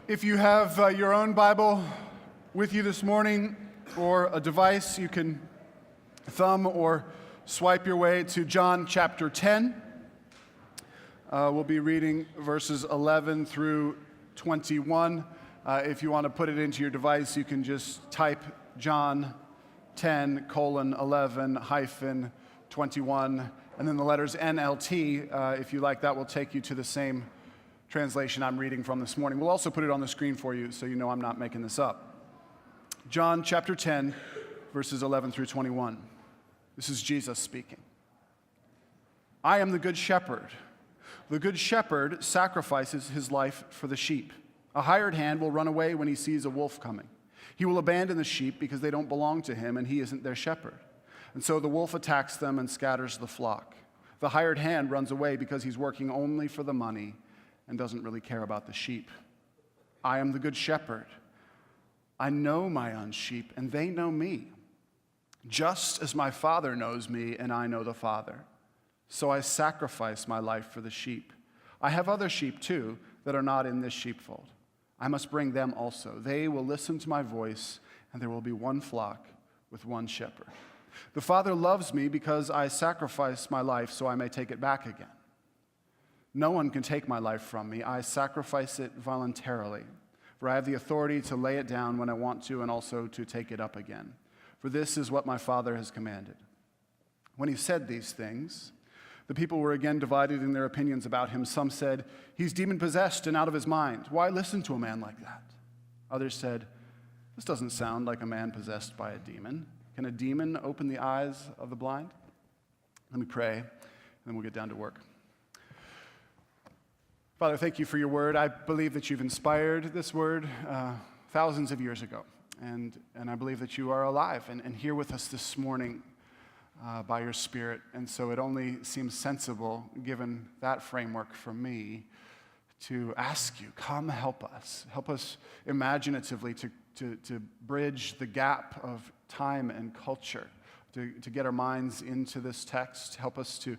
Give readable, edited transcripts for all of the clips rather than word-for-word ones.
If you have your own Bible with you this morning or a device, you can thumb or swipe your way to John chapter 10. We'll be reading verses 11 through 21. If you want to put it into your device, you can just type John 10:11-21, and then the letters NLT. If you like, that will take you to the same translation I'm reading from this morning. We'll also put it on the screen for you so you know I'm not making this up. John chapter 10, verses 11 through 21. This is Jesus speaking. I am the good shepherd. The good shepherd sacrifices his life for the sheep. A hired hand will run away when he sees a wolf coming. He will abandon the sheep because they don't belong to him and he isn't their shepherd. And so the wolf attacks them and scatters the flock. The hired hand runs away because he's working only for the money and doesn't really care about the sheep. I am the good shepherd. I know my own sheep, and they know me, just as my Father knows me, and I know the Father. So I sacrifice my life for the sheep. I have other sheep, too, that are not in this sheepfold. I must bring them also. They will listen to my voice, and there will be one flock with one shepherd. The Father loves me because I sacrifice my life so I may take it back again. No one can take my life from me. I sacrifice it voluntarily, for I have the authority to lay it down when I want to and also to take it up again. For this is what my Father has commanded. When he said these things, the people were again divided in their opinions about him. Some said, he's demon-possessed and out of his mind. Why listen to a man like that? Others said, this doesn't sound like a man possessed by a demon. Can a demon open the eyes of the blind? Let me pray, and then we'll get down to work. Father, thank you for your word. I believe that you've inspired this word thousands of years ago, and I believe that you are alive and here with us this morning by your Spirit. And so it only seems sensible, given that framework for me, to ask you, come help us. Help us imaginatively to bridge the gap of time and culture, to get our minds into this text. Help us to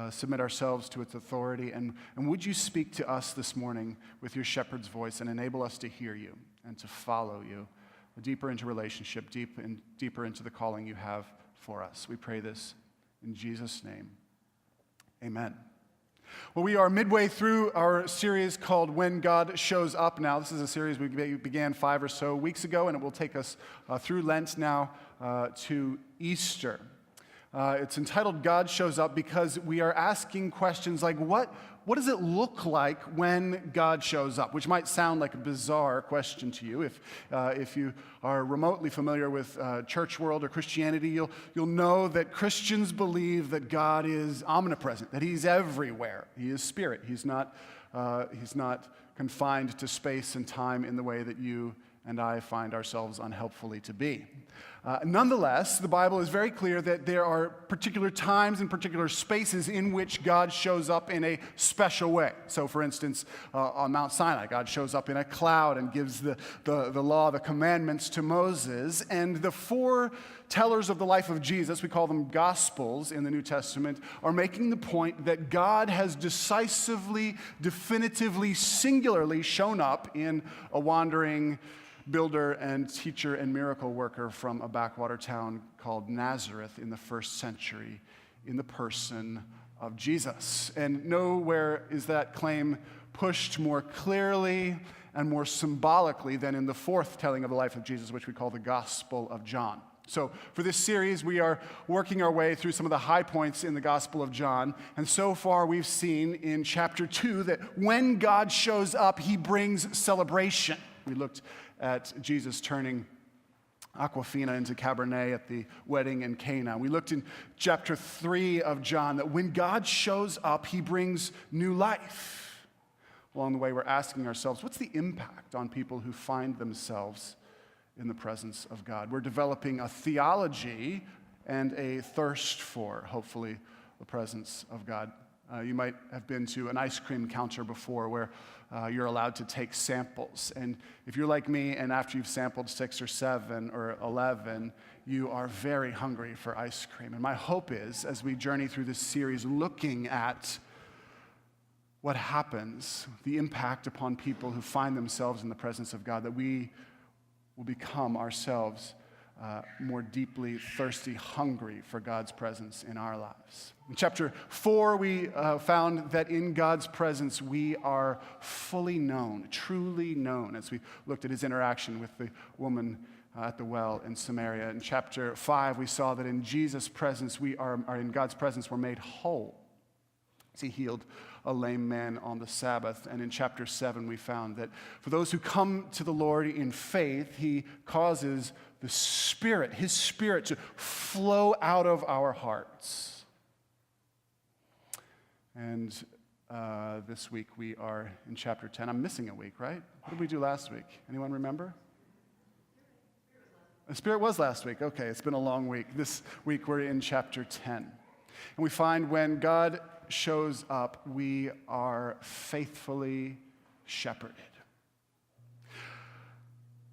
submit ourselves to its authority. And would you speak to us this morning with your shepherd's voice and enable us to hear you and to follow you deeper into relationship, deeper into the calling you have for us. We pray this in Jesus' name. Amen. Well, we are midway through our series called When God Shows Up now. This is a series we began 5 or so weeks ago, and it will take us through Lent now to Easter. It's entitled God Shows Up because we are asking questions like, what does it look like when God shows up? Which might sound like a bizarre question to you. If you are remotely familiar with church world or Christianity, you'll know that Christians believe that God is omnipresent, that he's everywhere. He is spirit. He's not confined to space and time in the way that you and I find ourselves unhelpfully to be. Nonetheless, the Bible is very clear that there are particular times and particular spaces in which God shows up in a special way. So, for instance, on Mount Sinai, God shows up in a cloud and gives the law, the commandments to Moses. And the four tellers of the life of Jesus, we call them Gospels in the New Testament, are making the point that God has decisively, definitively, singularly shown up in a wandering builder and teacher and miracle worker from a backwater town called Nazareth in the first century in the person of Jesus. And nowhere is that claim pushed more clearly and more symbolically than in the fourth telling of the life of Jesus, which we call the Gospel of John. So for this series, we are working our way through some of the high points in the Gospel of John. And so far, we've seen in chapter 2 that when God shows up, he brings celebration. We looked at Jesus turning Aquafina into Cabernet at the wedding in Cana. We looked in chapter 3 of John that when God shows up, he brings new life. Along the way, we're asking ourselves, what's the impact on people who find themselves in the presence of God? We're developing a theology and a thirst for, hopefully, the presence of God. You might have been to an ice cream counter before where you're allowed to take samples. And if you're like me and after you've sampled 6 or 7 or 11, you are very hungry for ice cream. And my hope is, as we journey through this series looking at what happens, the impact upon people who find themselves in the presence of God, that we will become ourselves more deeply thirsty, hungry for God's presence in our lives. In chapter 4, we found that in God's presence we are fully known, truly known, as we looked at his interaction with the woman at the well in Samaria. In chapter 5, we saw that in Jesus' presence, we are in God's presence, we're made whole. He healed a lame man on the Sabbath. And in chapter 7, we found that for those who come to the Lord in faith, he causes the Spirit, his Spirit, to flow out of our hearts. And this week we are in chapter 10. I'm missing a week, right? What did we do last week? Anyone remember? The Spirit was last week. Okay, it's been a long week. This week we're in chapter 10. And we find when God shows up, we are faithfully shepherded.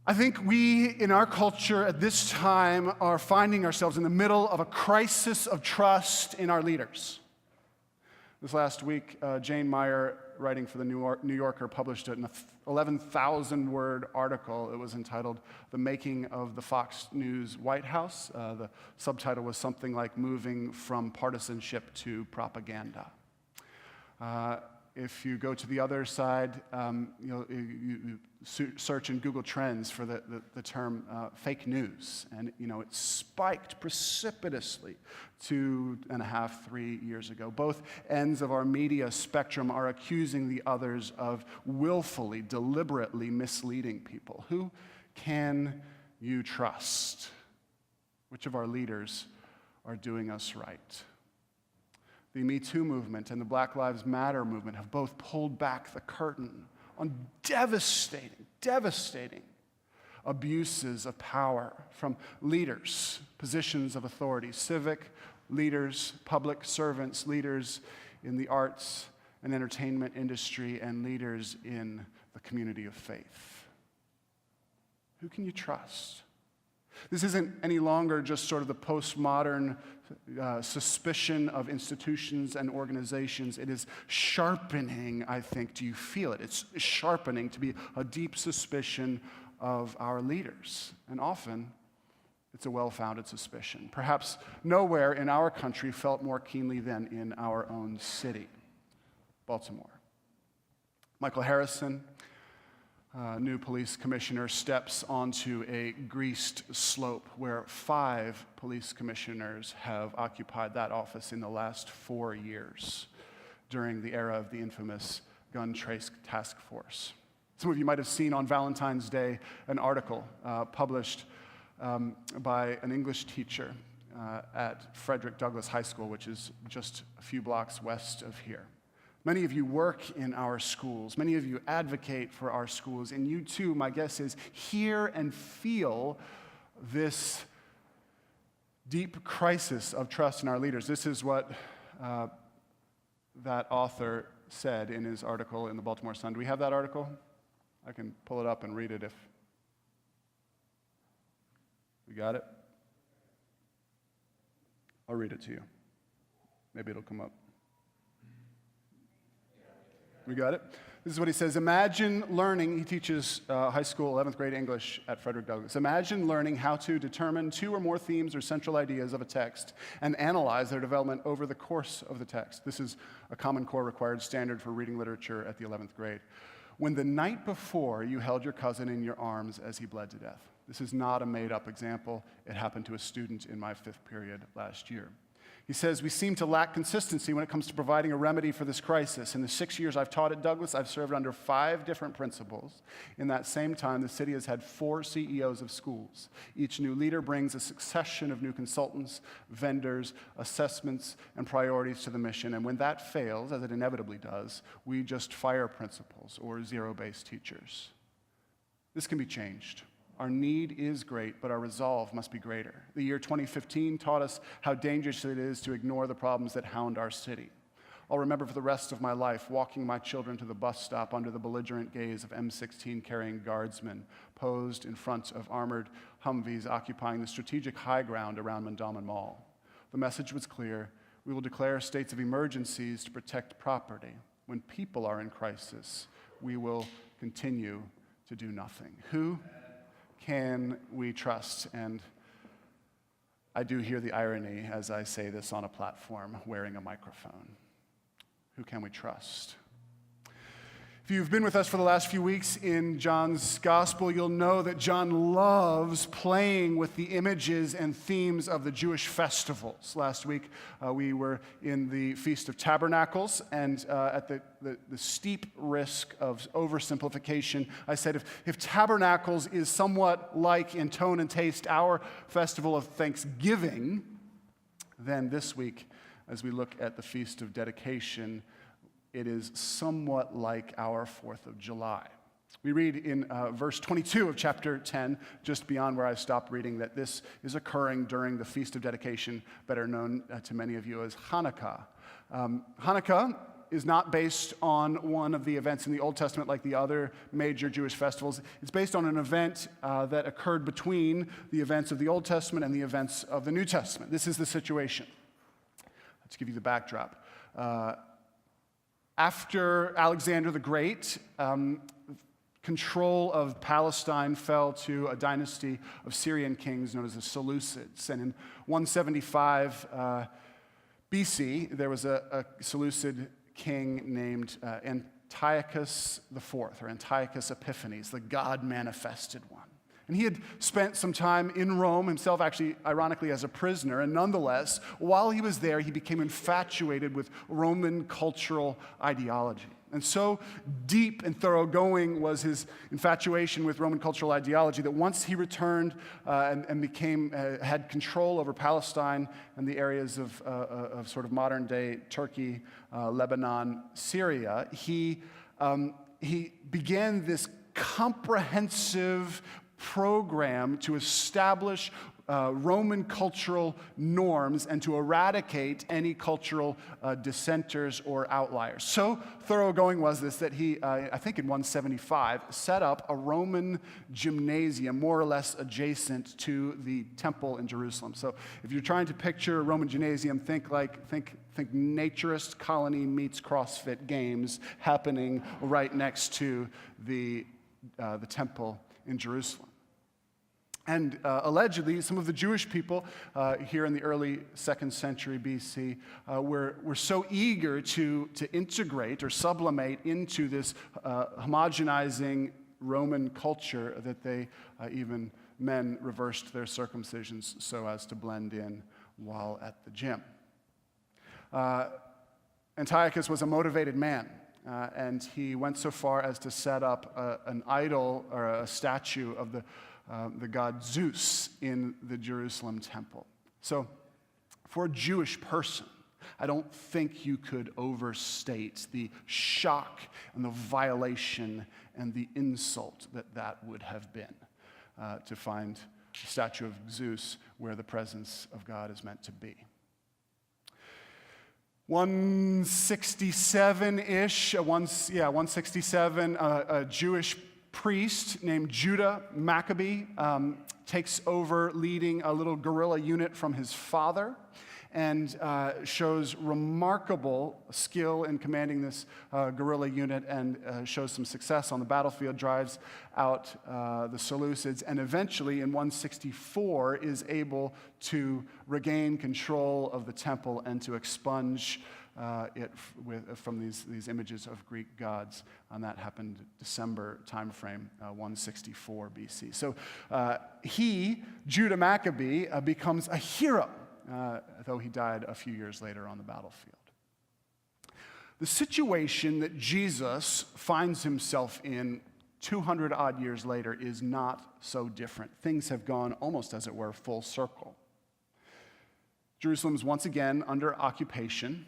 I think we, in our culture at this time, are finding ourselves in the middle of a crisis of trust in our leaders. This last week, Jane Meyer, writing for the New Yorker, published an 11,000-word article. It was entitled "The Making of the Fox News White House." The subtitle was something like "Moving from Partisanship to Propaganda." If you go to the other side, you search in Google Trends for the term fake news, and it spiked precipitously 2.5, 3 years ago. Both ends of our media spectrum are accusing the others of willfully, deliberately misleading people. Who can you trust? Which of our leaders are doing us right? The Me Too movement and the Black Lives Matter movement have both pulled back the curtain on devastating abuses of power from leaders, positions of authority, civic leaders, public servants, leaders in the arts and entertainment industry, and leaders in the community of faith. Who can you trust? This isn't any longer just sort of the postmodern suspicion of institutions and organizations. It is sharpening, I think. Do you feel it? It's sharpening to be a deep suspicion of our leaders. And often, it's a well-founded suspicion. Perhaps nowhere in our country felt more keenly than in our own city, Baltimore. Michael Harrison, new police commissioner, steps onto a greased slope where 5 police commissioners have occupied that office in the last 4 years during the era of the infamous Gun Trace Task Force. Some of you might have seen on Valentine's Day an article published by an English teacher at Frederick Douglass High School, which is just a few blocks west of here. Many of you work in our schools. Many of you advocate for our schools. And you too, my guess is, hear and feel this deep crisis of trust in our leaders. This is what that author said in his article in the Baltimore Sun. Do we have that article? I can pull it up and read it if we got it. I'll read it to you. Maybe it'll come up. We got it? This is what he says. Imagine learning, he teaches high school 11th grade English at Frederick Douglass. Imagine learning how to determine 2 or more themes or central ideas of a text and analyze their development over the course of the text. This is a Common Core required standard for reading literature at the 11th grade. When the night before you held your cousin in your arms as he bled to death. This is not a made-up example. It happened to a student in my 5th period last year. He says, we seem to lack consistency when it comes to providing a remedy for this crisis. In the 6 years I've taught at Douglass, I've served under 5 different principals. In that same time, the city has had 4 CEOs of schools. Each new leader brings a succession of new consultants, vendors, assessments, and priorities to the mission. And when that fails, as it inevitably does, we just fire principals or zero-based teachers. This can be changed. Our need is great, but our resolve must be greater. The year 2015 taught us how dangerous it is to ignore the problems that hound our city. I'll remember for the rest of my life walking my children to the bus stop under the belligerent gaze of M16 carrying guardsmen posed in front of armored Humvees occupying the strategic high ground around Mondawmin Mall. The message was clear. We will declare states of emergencies to protect property. when people are in crisis, we will continue to do nothing. Who can we trust? And I do hear the irony as I say this on a platform wearing a microphone. Who can we trust? If you've been with us for the last few weeks in John's gospel, you'll know that John loves playing with the images and themes of the Jewish festivals. Last week, we were in the Feast of Tabernacles, and at the steep risk of oversimplification, I said if Tabernacles is somewhat like in tone and taste our festival of Thanksgiving, then this week, as we look at the Feast of Dedication, it is somewhat like our 4th of July. We read in verse 22 of chapter 10, just beyond where I stopped reading, that this is occurring during the Feast of Dedication, better known to many of you as Hanukkah. Hanukkah is not based on one of the events in the Old Testament like the other major Jewish festivals. It's based on an event that occurred between the events of the Old Testament and the events of the New Testament. This is the situation. Let's give you the backdrop. After Alexander the Great, control of Palestine fell to a dynasty of Syrian kings known as the Seleucids. And in 175 BC, there was a Seleucid king named Antiochus IV, or Antiochus Epiphanes, the God-manifested one. And he had spent some time in Rome himself, actually, ironically, as a prisoner. And nonetheless, while he was there, he became infatuated with Roman cultural ideology. And so deep and thoroughgoing was his infatuation with Roman cultural ideology that once he returned and had control over Palestine and the areas of sort of modern-day Turkey, Lebanon, Syria, he began this comprehensive program to establish Roman cultural norms and to eradicate any cultural dissenters or outliers. So thoroughgoing was this that he, I think in 175, set up a Roman gymnasium more or less adjacent to the temple in Jerusalem. So if you're trying to picture a Roman gymnasium, think naturist colony meets CrossFit Games happening right next to the temple in Jerusalem. And allegedly, some of the Jewish people here in the early 2nd century BC were so eager to integrate or sublimate into this homogenizing Roman culture that men reversed their circumcisions so as to blend in while at the gym. Antiochus was a motivated man. And he went so far as to set up an idol or a statue of the god Zeus in the Jerusalem temple. So for a Jewish person, I don't think you could overstate the shock and the violation and the insult that would have been to find a statue of Zeus where the presence of God is meant to be. 167-ish, 167, a Jewish priest named Judah Maccabee takes over leading a little guerrilla unit from his father and shows remarkable skill in commanding this guerrilla unit and shows some success on the battlefield, drives out the Seleucids, and eventually in 164 is able to regain control of the temple and to expunge it from these images of Greek gods. And that happened December timeframe, 164 BC. So Judah Maccabee, becomes a hero, though he died a few years later on the battlefield. The situation that Jesus finds himself in 200 odd years later is not so different. Things have gone almost, as it were, full circle. Jerusalem is once again under occupation.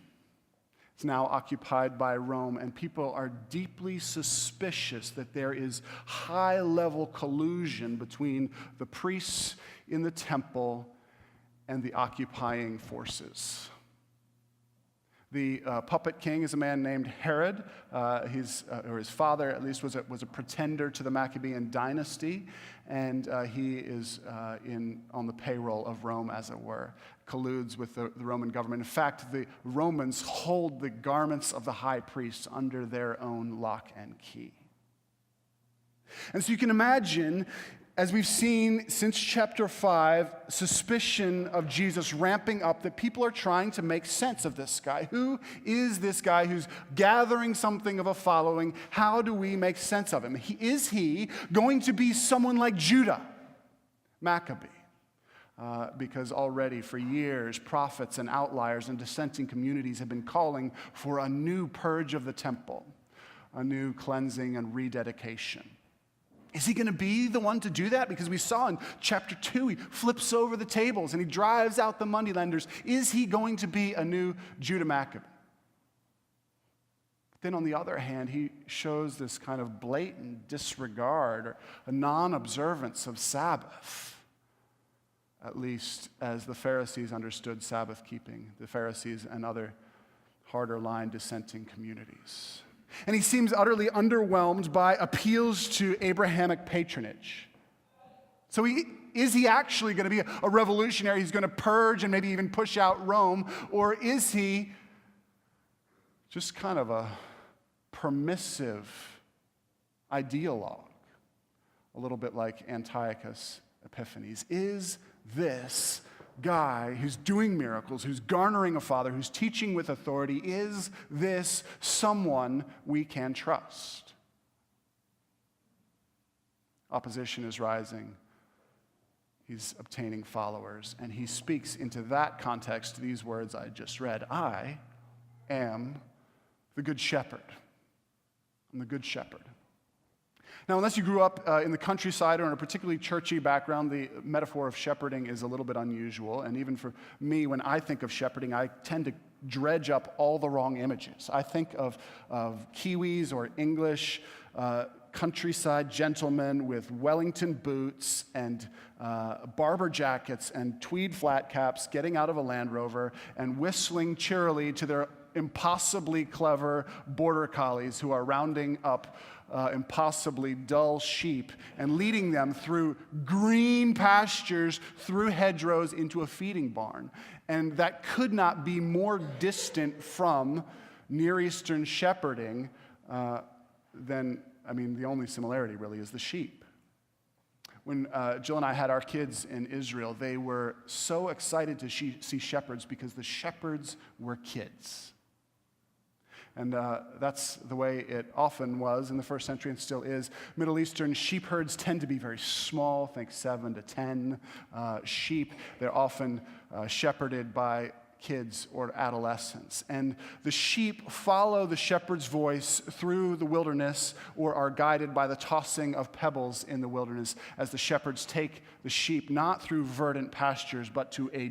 It's now occupied by Rome, and people are deeply suspicious that there is high-level collusion between the priests in the temple and the occupying forces. The puppet king is a man named Herod. Or his father, at least, was a pretender to the Maccabean dynasty, and he is on the payroll of Rome, as it were, colludes with the Roman government. In fact, the Romans hold the garments of the high priests under their own lock and key. And so you can imagine, as we've seen since chapter 5, suspicion of Jesus ramping up, that people are trying to make sense of this guy. Who is this guy who's gathering something of a following? How do we make sense of him? Is he going to be someone like Judah Maccabee? Because already for years, prophets and outliers and dissenting communities have been calling for a new purge of the temple, a new cleansing and rededication. Is he going to be the one to do that? Because we saw in chapter 2, he flips over the tables and he drives out the moneylenders. Is he going to be a new Judah Maccabee? Then on the other hand, he shows this kind of blatant disregard or a non-observance of Sabbath, at least as the Pharisees understood Sabbath keeping, the Pharisees and other harder line dissenting communities. And he seems utterly underwhelmed by appeals to Abrahamic patronage. So is he actually going to be a revolutionary who's going to purge and maybe even push out Rome? Or is he just kind of a permissive ideologue, a little bit like Antiochus Epiphanes? Is this guy who's doing miracles, who's garnering a father, who's teaching with authority, is this someone we can trust? Opposition is rising. He's obtaining followers, and he speaks into that context these words I just read. I am the good shepherd. I'm the good shepherd. Now, unless you grew up in the countryside or in a particularly churchy background, the metaphor of shepherding is a little bit unusual. And even for me, when I think of shepherding, I tend to dredge up all the wrong images. I think of Kiwis or English countryside gentlemen with Wellington boots and barber jackets and tweed flat caps getting out of a Land Rover and whistling cheerily to their impossibly clever border collies who are rounding up impossibly dull sheep and leading them through green pastures, through hedgerows into a feeding barn. And that could not be more distant from Near Eastern shepherding than, the only similarity really is the sheep. When Jill and I had our kids in Israel, they were so excited to see shepherds because the shepherds were kids. And that's the way it often was in the first century and still is. Middle Eastern sheep herds tend to be very small, think 7 to 10 sheep. They're often shepherded by kids or adolescents. And the sheep follow the shepherd's voice through the wilderness or are guided by the tossing of pebbles in the wilderness as the shepherds take the sheep not through verdant pastures but to a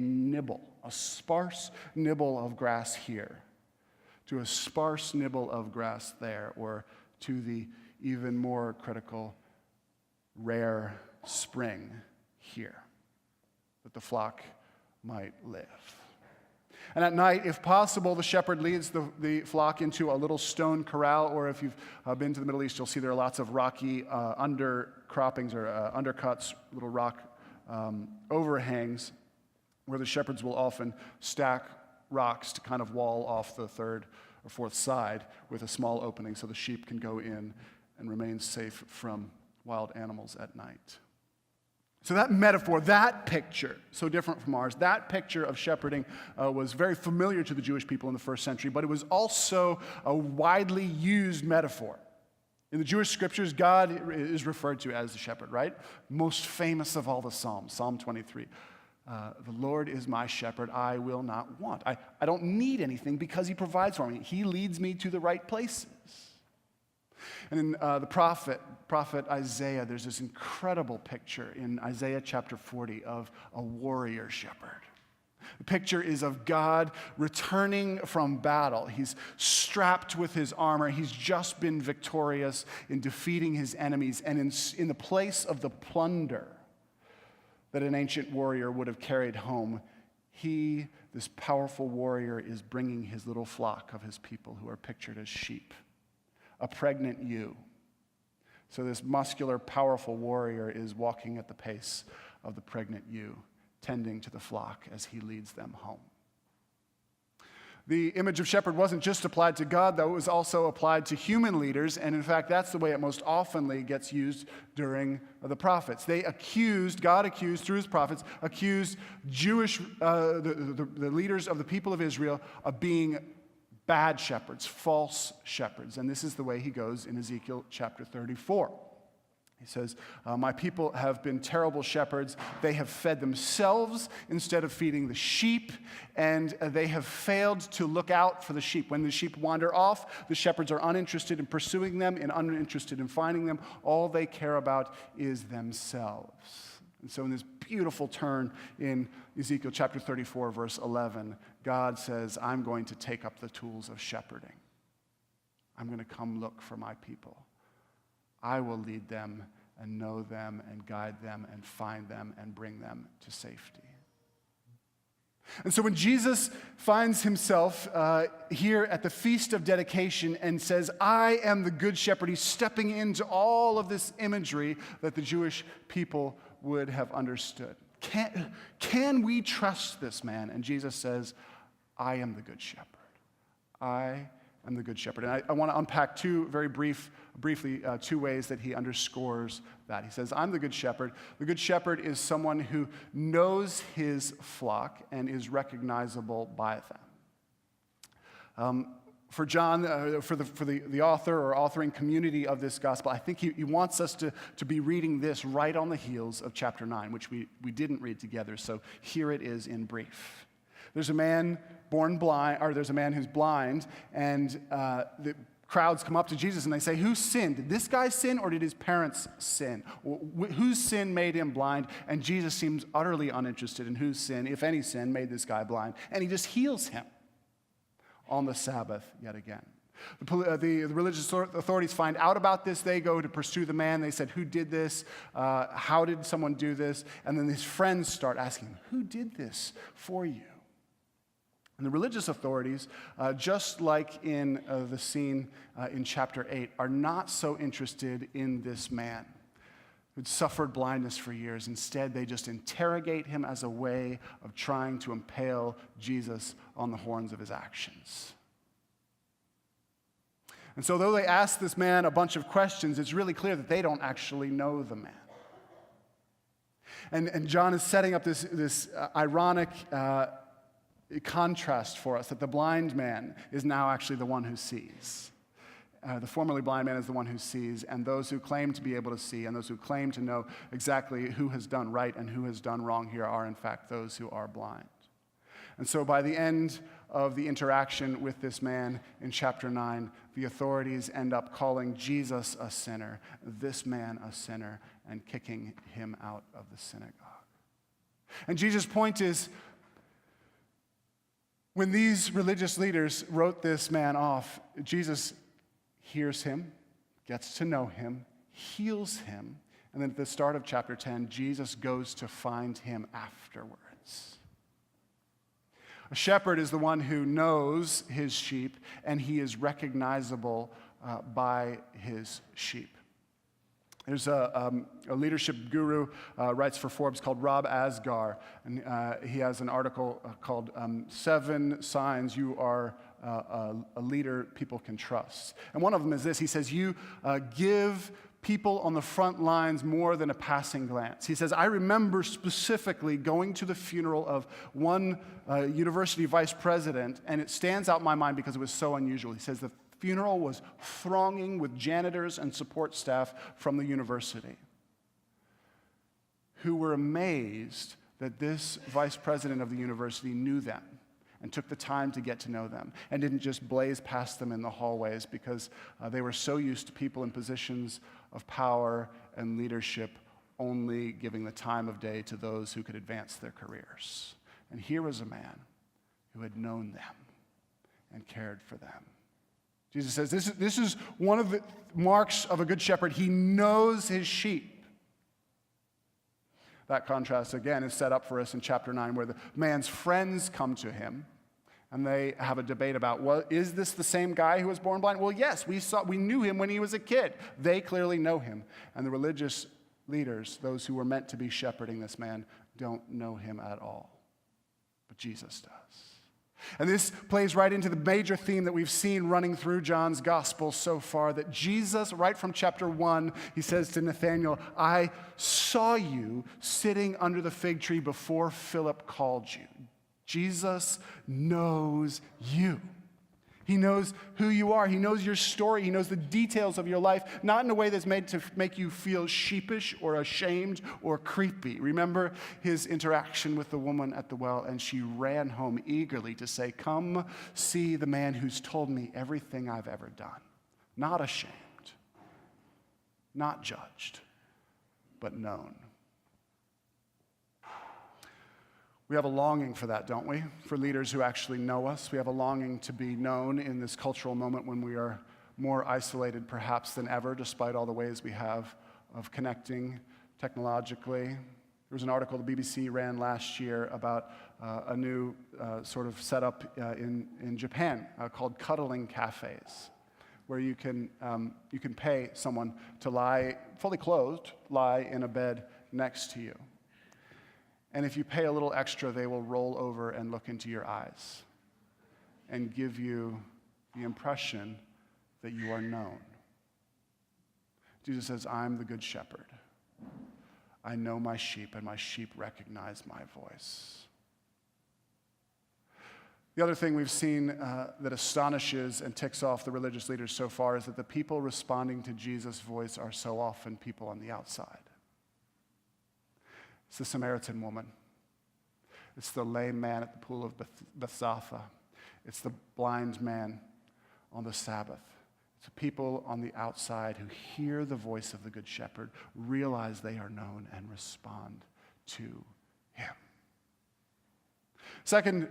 sparse nibble of grass here, to a sparse nibble of grass there, or to the even more critical, rare spring here, that the flock might live. And at night, if possible, the shepherd leads the flock into a little stone corral, or if you've been to the Middle East, you'll see there are lots of rocky undercroppings or undercuts, little rock overhangs, where the shepherds will often stack rocks to kind of wall off the third or fourth side with a small opening so the sheep can go in and remain safe from wild animals at night. So that metaphor, that picture, so different from ours, that picture of shepherding was very familiar to the Jewish people in the first century, but it was also a widely used metaphor. In the Jewish scriptures, God is referred to as the shepherd, right? Most famous of all the Psalms, Psalm 23. The Lord is my shepherd, I will not want. I don't need anything because he provides for me. He leads me to the right places. And in the prophet Isaiah, there's this incredible picture in Isaiah chapter 40 of a warrior shepherd. The picture is of God returning from battle. He's strapped with his armor. He's just been victorious in defeating his enemies. And in the place of the plunder that an ancient warrior would have carried home, this powerful warrior, is bringing his little flock of his people who are pictured as sheep, a pregnant ewe. So this muscular, powerful warrior is walking at the pace of the pregnant ewe, tending to the flock as he leads them home. The image of shepherd wasn't just applied to God, though. It was also applied to human leaders, and in fact, that's the way it most oftenly gets used during the prophets. God accused, through his prophets, accused Jewish, the leaders of the people of Israel of being bad shepherds, false shepherds. And this is the way he goes in Ezekiel chapter 34. He says, my people have been terrible shepherds. They have fed themselves instead of feeding the sheep, and they have failed to look out for the sheep. When the sheep wander off, the shepherds are uninterested in pursuing them and uninterested in finding them. All they care about is themselves. And so in this beautiful turn in Ezekiel chapter 34, verse 11, God says, I'm going to take up the tools of shepherding. I'm going to come look for my people. I will lead them and know them and guide them and find them and bring them to safety. And so when Jesus finds himself here at the Feast of Dedication and says, I am the good shepherd, he's stepping into all of this imagery that the Jewish people would have understood. Can we trust this man? And Jesus says, I am the good shepherd. I am the good shepherd. And I want to unpack briefly two ways that he underscores that. He says, I'm the good shepherd. The good shepherd is someone who knows his flock and is recognizable by them. For John, for the author or authoring community of this gospel, I think he wants us to be reading this right on the heels of chapter 9, which we didn't read together. So here it is in brief. There's a man there's a man who's blind, and the crowds come up to Jesus and they say, who sinned? Did this guy sin or did his parents sin? Whose sin made him blind? And Jesus seems utterly uninterested in whose sin, if any sin, made this guy blind. And he just heals him on the Sabbath yet again. The religious authorities find out about this. They go to pursue the man. They said, who did this? How did someone do this? And then his friends start asking, who did this for you? And the religious authorities, just like in the scene in chapter 8, are not so interested in this man who'd suffered blindness for years. Instead, they just interrogate him as a way of trying to impale Jesus on the horns of his actions. And so though they ask this man a bunch of questions, it's really clear that they don't actually know the man. And John is setting up this ironic contrast for us, that the blind man is now actually the one who sees. The formerly blind man is the one who sees, and those who claim to be able to see and those who claim to know exactly who has done right and who has done wrong here are in fact those who are blind. And so by the end of the interaction with this man in chapter 9, the authorities end up calling Jesus a sinner, this man a sinner, and kicking him out of the synagogue. And Jesus' point is, when these religious leaders wrote this man off, Jesus hears him, gets to know him, heals him, and then at the start of chapter 10, Jesus goes to find him afterwards. A shepherd is the one who knows his sheep, and he is recognizable by his sheep. There's a leadership guru writes for Forbes called Rob Asgar, and he has an article called 7 Signs You Are a Leader People Can Trust. And one of them is this. He says, you give people on the front lines more than a passing glance. He says, I remember specifically going to the funeral of one university vice president, and it stands out in my mind because it was so unusual. He says the funeral was thronging with janitors and support staff from the university who were amazed that this vice president of the university knew them and took the time to get to know them and didn't just blaze past them in the hallways because they were so used to people in positions of power and leadership only giving the time of day to those who could advance their careers. And here was a man who had known them and cared for them. Jesus says this is one of the marks of a good shepherd. He knows his sheep. That contrast, again, is set up for us in chapter 9, where the man's friends come to him, and they have a debate about, well, is this the same guy who was born blind? Well, yes, we knew him when he was a kid. They clearly know him. And the religious leaders, those who were meant to be shepherding this man, don't know him at all. But Jesus does. And this plays right into the major theme that we've seen running through John's gospel so far, that Jesus, right from chapter 1, he says to Nathanael, I saw you sitting under the fig tree before Philip called you. Jesus knows you. He knows who you are. He knows your story. He knows the details of your life, not in a way that's made to make you feel sheepish or ashamed or creepy. Remember his interaction with the woman at the well, and she ran home eagerly to say, come see the man who's told me everything I've ever done. Not ashamed, not judged, but known. We have a longing for that, don't we? For leaders who actually know us. We have a longing to be known in this cultural moment when we are more isolated perhaps than ever, despite all the ways we have of connecting technologically. There was an article the BBC ran last year about a new sort of setup in Japan called cuddling cafes, where you can pay someone to lie, fully clothed, lie in a bed next to you. And if you pay a little extra, they will roll over and look into your eyes and give you the impression that you are known. Jesus says, I'm the good shepherd. I know my sheep, and my sheep recognize my voice. The other thing we've seen that astonishes and ticks off the religious leaders so far is that the people responding to Jesus' voice are so often people on the outside. It's the Samaritan woman. It's the lame man at the pool of Bethesda. It's the blind man on the Sabbath. It's the people on the outside who hear the voice of the Good Shepherd, realize they are known, and respond to him. Second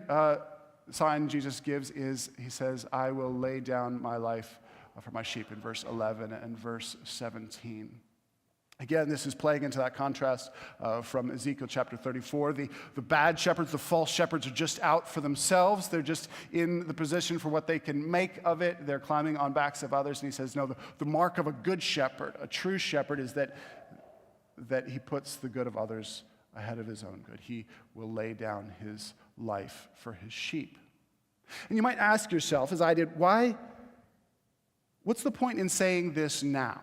sign Jesus gives is, he says, I will lay down my life for my sheep, in verse 11 and verse 17. Again, this is playing into that contrast from Ezekiel chapter 34. The bad shepherds, the false shepherds, are just out for themselves. They're just in the position for what they can make of it. They're climbing on backs of others. And he says, no, the mark of a good shepherd, a true shepherd, is that he puts the good of others ahead of his own good. He will lay down his life for his sheep. And you might ask yourself, as I did, what's the point in saying this now?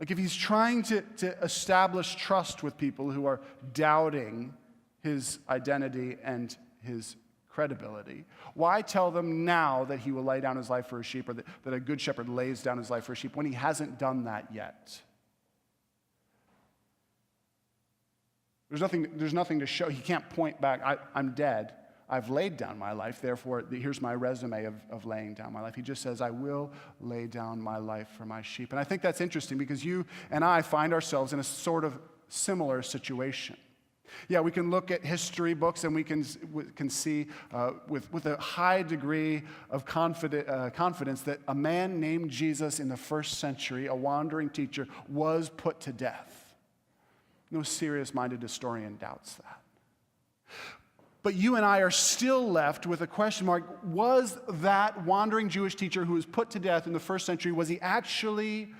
Like, if he's trying to establish trust with people who are doubting his identity and his credibility, why tell them now that he will lay down his life for his sheep, or that a good shepherd lays down his life for his sheep, when he hasn't done that yet? There's nothing to show. He can't point back, I'm dead. I've laid down my life, therefore here's my resume of laying down my life. He just says, I will lay down my life for my sheep. And I think that's interesting because you and I find ourselves in a sort of similar situation. Yeah, we can look at history books and we can see with a high degree of confidence that a man named Jesus in the first century, a wandering teacher, was put to death. No serious-minded historian doubts that. But you and I are still left with a question mark. Was that wandering Jewish teacher who was put to death in the first century, was he actually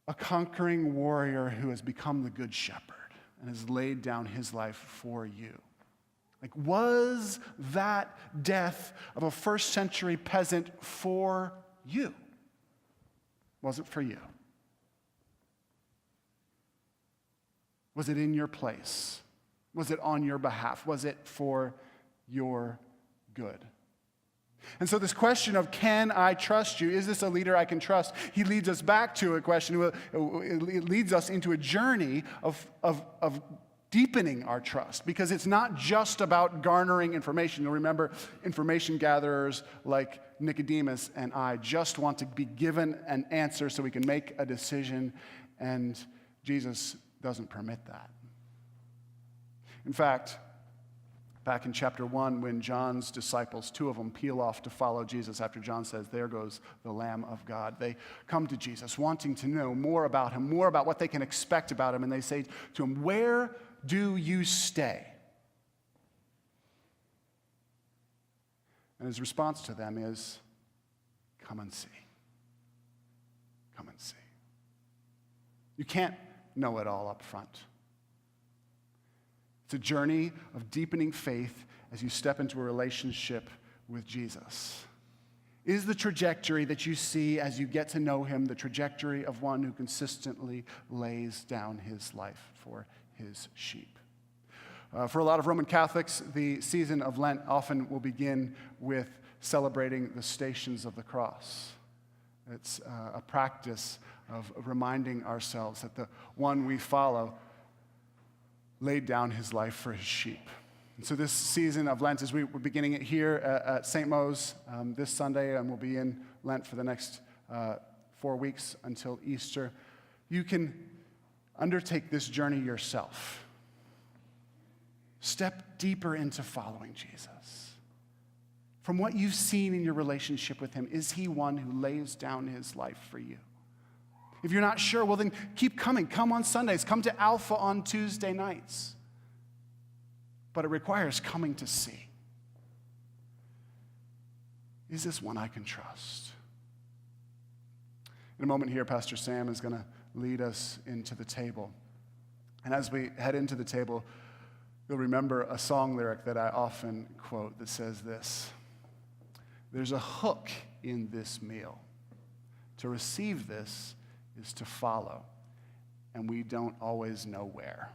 a conquering warrior who has become the good shepherd and has laid down his life for you? Like, was that death of a first century peasant for you? Was it for you? Was it in your place? Was it on your behalf? Was it for your good? And so this question of, can I trust you? Is this a leader I can trust? He leads us back to a question. It leads us into a journey of deepening our trust, because it's not just about garnering information. You'll remember, information gatherers like Nicodemus and I just want to be given an answer so we can make a decision, and Jesus doesn't permit that. In fact, Back in chapter 1, when John's disciples, two of them, peel off to follow Jesus after John says, "There goes the Lamb of God." They come to Jesus wanting to know more about him, more about what they can expect about him, and they say to him, "Where do you stay?" And his response to them is, "Come and see. Come and see." You can't know it all up front. It's a journey of deepening faith as you step into a relationship with Jesus. Is the trajectory that you see as you get to know him the trajectory of one who consistently lays down his life for his sheep? For a lot of Roman Catholics, the season of Lent often will begin with celebrating the Stations of the Cross. It's a practice of reminding ourselves that the one we follow laid down his life for his sheep. And so this season of Lent, as we're beginning it here at St. Mo's this Sunday, and we'll be in Lent for the next 4 weeks until Easter, you can undertake this journey yourself. Step deeper into following Jesus. From what you've seen in your relationship with him, is he one who lays down his life for you? If you're not sure, well then keep coming. Come on Sundays. Come to Alpha on Tuesday nights. But it requires coming to see. Is this one I can trust? In a moment here, Pastor Sam is going to lead us into the table. And as we head into the table, you'll remember a song lyric that I often quote that says this: "There's a hook in this meal. To receive this is to follow, and we don't always know where."